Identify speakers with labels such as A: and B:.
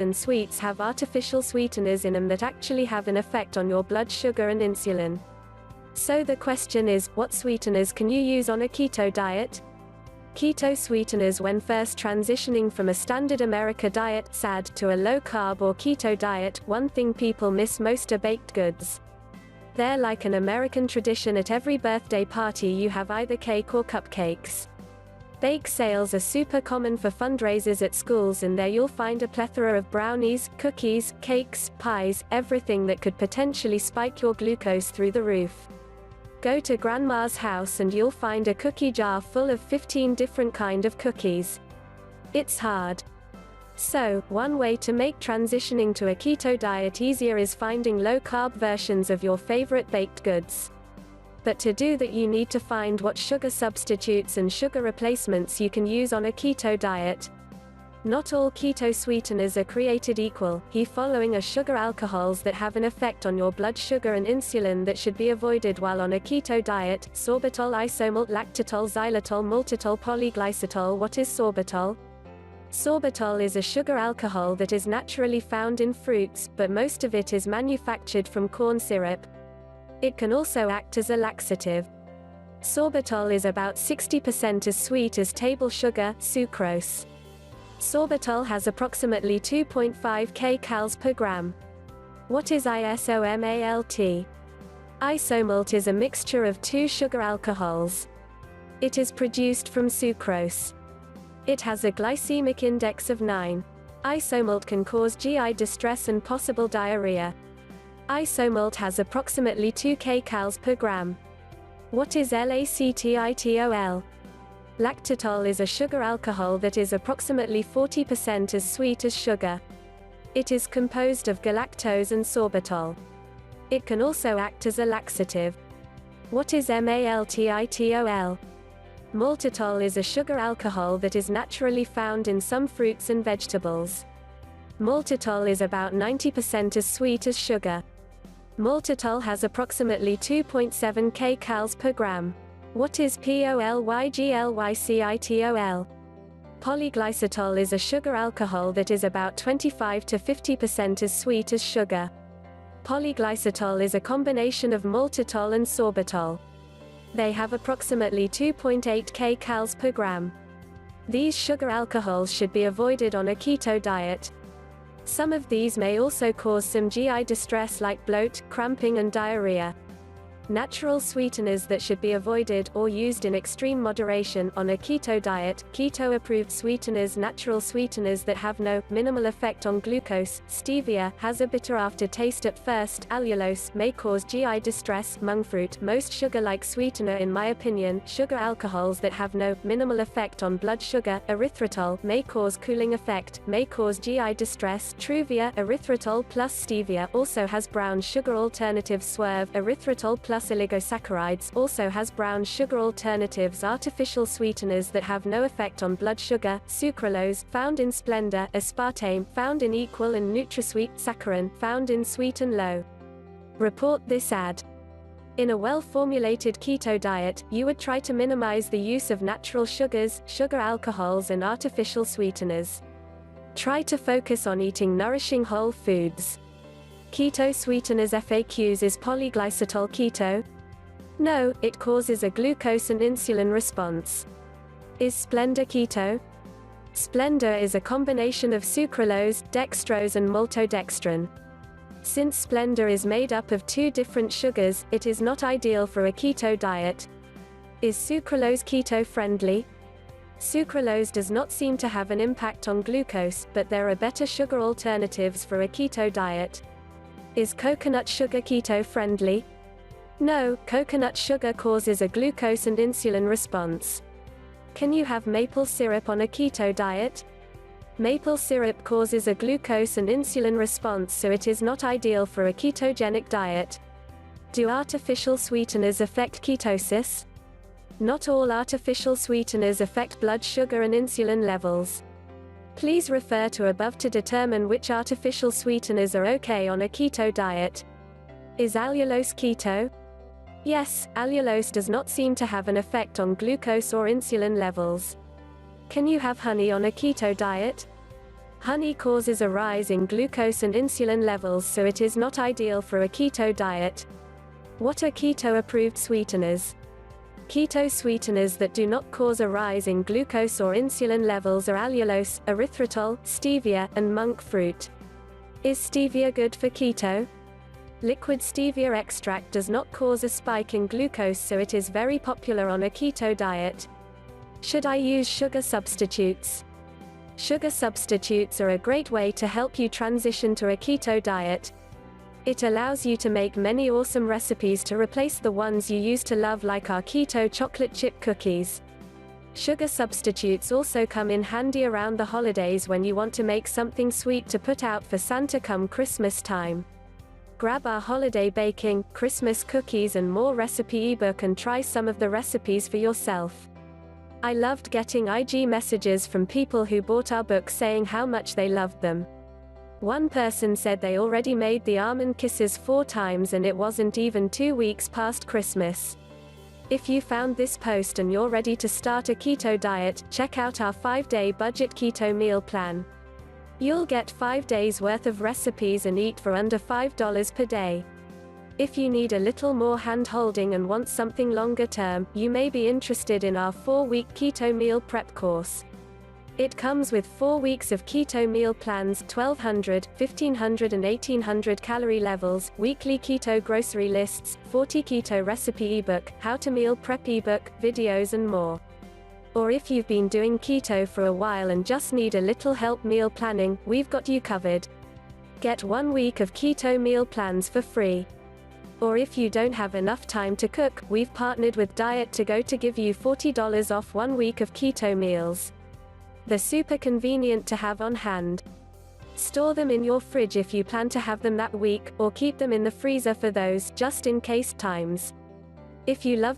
A: and sweets have artificial sweeteners in them that actually have an effect on your blood sugar and insulin. So the question is, what sweeteners can you use on a keto diet? Keto sweeteners. When first transitioning from a standard America diet (SAD) to a low-carb or keto diet, one thing people miss most are baked goods. They're like an American tradition. At every birthday party you have either cake or cupcakes. Bake sales are super common for fundraisers at schools, and there you'll find a plethora of brownies, cookies, cakes, pies, everything that could potentially spike your glucose through the roof. Go to grandma's house and you'll find a cookie jar full of 15 different kind of cookies. It's hard. So, one way to make transitioning to a keto diet easier is finding low-carb versions of your favorite baked goods. But to do that you need to find what sugar substitutes and sugar replacements you can use on a keto diet. Not all keto sweeteners are created equal. Following are sugar alcohols that have an effect on your blood sugar and insulin that should be avoided while on a keto diet: sorbitol, isomalt, lactitol, xylitol, maltitol, polyglycitol. What is sorbitol? Sorbitol is a sugar alcohol that is naturally found in fruits, but most of it is manufactured from corn syrup. It can also act as a laxative. Sorbitol is about 60% as sweet as table sugar, sucrose. Sorbitol has approximately 2.5 kcal per gram. What is isomalt? Isomalt is a mixture of two sugar alcohols. It is produced from sucrose. It has a glycemic index of 9. Isomalt can cause GI distress and possible diarrhea. Isomalt has approximately 2 kcal per gram. What is lactitol? Lactitol is a sugar alcohol that is approximately 40% as sweet as sugar. It is composed of galactose and sorbitol. It can also act as a laxative. What is maltitol? Maltitol is a sugar alcohol that is naturally found in some fruits and vegetables. Maltitol is about 90% as sweet as sugar. Maltitol has approximately 2.7 kcal per gram. What is polyglycitol? Polyglycitol is a sugar alcohol that is about 25 to 50% as sweet as sugar. Polyglycitol is a combination of maltitol and sorbitol. They have approximately 2.8 kcal per gram. These sugar alcohols should be avoided on a keto diet. Some of these may also cause some GI distress like bloat, cramping and diarrhea. Natural sweeteners that should be avoided, or used in extreme moderation, on a keto diet. Keto-approved sweeteners. Natural sweeteners that have no, minimal effect on glucose. Stevia has a bitter aftertaste at first. Allulose may cause GI distress. Monk fruit. Most sugar-like sweetener in my opinion. Sugar alcohols that have no, minimal effect on blood sugar. Erythritol may cause cooling effect, may cause GI distress. Truvia, erythritol plus stevia, also has brown sugar alternative. Swerve, erythritol plus oligosaccharides, also has brown sugar alternatives. Artificial sweeteners that have no effect on blood sugar. Sucralose, found in Splenda. Aspartame, found in Equal and NutraSweet. Saccharin, found in Sweet and Low. Report this ad. In a well-formulated keto diet, you would try to minimize the use of natural sugars, sugar alcohols and artificial sweeteners. Try to focus on eating nourishing whole foods. Keto sweeteners FAQs. Is polyglycitol keto? No, it causes a glucose and insulin response. Is Splenda keto? Splenda is a combination of sucralose, dextrose and maltodextrin. Since Splenda is made up of two different sugars, it is not ideal for a keto diet. Is sucralose keto-friendly? Sucralose does not seem to have an impact on glucose, but there are better sugar alternatives for a keto diet. Is coconut sugar keto-friendly? No, coconut sugar causes a glucose and insulin response. Can you have maple syrup on a keto diet? Maple syrup causes a glucose and insulin response, so it is not ideal for a ketogenic diet. Do artificial sweeteners affect ketosis? Not all artificial sweeteners affect blood sugar and insulin levels. Please refer to above to determine which artificial sweeteners are okay on a keto diet. Is allulose keto? Yes, allulose does not seem to have an effect on glucose or insulin levels. Can you have honey on a keto diet? Honey causes a rise in glucose and insulin levels, so it is not ideal for a keto diet. What are keto-approved sweeteners? Keto sweeteners that do not cause a rise in glucose or insulin levels are allulose, erythritol, stevia, and monk fruit. Is stevia good for keto? Liquid stevia extract does not cause a spike in glucose, so it is very popular on a keto diet. Should I use sugar substitutes? Sugar substitutes are a great way to help you transition to a keto diet. It allows you to make many awesome recipes to replace the ones you used to love, like our keto chocolate chip cookies. Sugar substitutes also come in handy around the holidays when you want to make something sweet to put out for Santa come Christmas time. Grab our holiday baking, Christmas cookies and more recipe ebook and try some of the recipes for yourself. I loved getting IG messages from people who bought our book saying how much they loved them. One person said they already made the almond kisses 4 times and it wasn't even 2 weeks past Christmas. If you found this post and you're ready to start a keto diet, check out our 5-day budget keto meal plan. You'll get 5 days worth of recipes and eat for under $5 per day. If you need a little more hand-holding and want something longer term, you may be interested in our 4-week keto meal prep course. It comes with 4 weeks of keto meal plans, 1200, 1500 and 1800 calorie levels, weekly keto grocery lists, 40 keto recipe ebook, how to meal prep ebook, videos and more. Or if you've been doing keto for a while and just need a little help meal planning, we've got you covered. Get 1 week of keto meal plans for free. Or if you don't have enough time to cook, we've partnered with Diet to Go to give you $40 off 1 week of keto meals. They're super convenient to have on hand. Store them in your fridge if you plan to have them that week, or keep them in the freezer for those just in case times. If you love